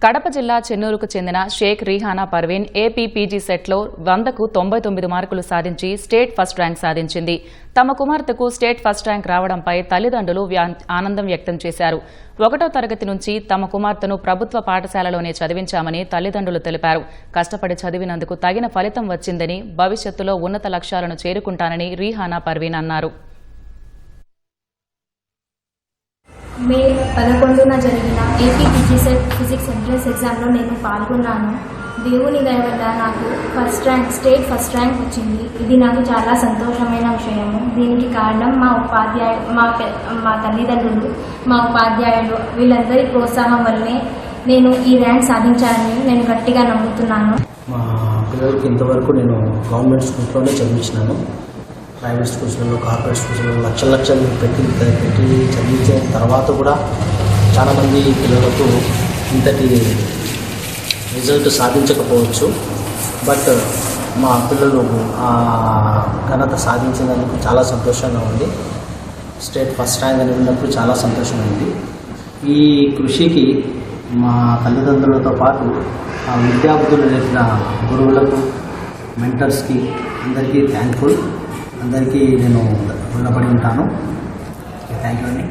కడప జిల్లా చెన్నూరుకు చెందిన Sheikh రీహానా Parveen AP PG సెట్లో 100కు 99 మార్కులు సాధించి స్టేట్ ఫస్ట్ ర్యాంక్ సాధించింది. తమ కుమార్తెకు స్టేట్ ఫస్ట్ ర్యాంక్ రావడంపై తల్లిదండ్రులు ఆనందం వ్యక్తం చేశారు. 1వ తరగతి నుంచి తమ కుమార్తెను ప్రభుత్వ పాఠశాలలోనే చదివించామని తల్లిదండ్రులు తెలిపారు. కష్టపడి చదివినందుకు తగిన ఫలితం వచ్చిందని, భవిష్యత్తులో ఉన్నత లక్ష్యాలను చేరుకుంటానని రీహానా పర్వీన్ అన్నారు. మే 11న జరిగిన AP PG set physics entrance ఎగ్జామ్లో నేను పాల్గొన్నాను. దేవుని దయ వల్ల నాకు స్టేట్ ఫస్ట్ ర్యాంక్ వచ్చింది. ఇది నాకు చాలా సంతోషమైన విషయము. దీనికి కారణం మా తల్లిదండ్రులు, మా ఉపాధ్యాయులు వీళ్ళందరి ప్రోత్సాహం వల్లనే నేను ఈ ర్యాంక్ సాధించాలని నేను గట్టిగా నమ్ముతున్నాను. మా పిల్లలకి ఇంతవరకు నేను గవర్నమెంట్ స్కూల్స్లోనే చదివించినాను. ప్రైవేట్ స్కూల్స్లో, కార్పొరేట్ స్కూల్స్లో లక్షలు పెట్టి చదివించిన తర్వాత కూడా చాలామంది పిల్లలకు ఇంతటి రిజల్ట్ సాధించకపోవచ్చు. బట్ మా పిల్లలు ఆ ఘనత సాధించినందుకు చాలా సంతోషంగా ఉంది. స్టేట్ ఫస్ట్ ర్యాంక్ అని ఉన్నప్పుడు చాలా సంతోషమైంది. ఈ కృషికి మా తల్లిదండ్రులతో పాటు ఆ విద్యార్థులు నేర్పిన గురువులకు, మెంటర్స్కి అందరికీ థ్యాంక్ఫుల్. అందరికీ నేను రుణపడి ఉంటాను. థ్యాంక్ యూ అండి.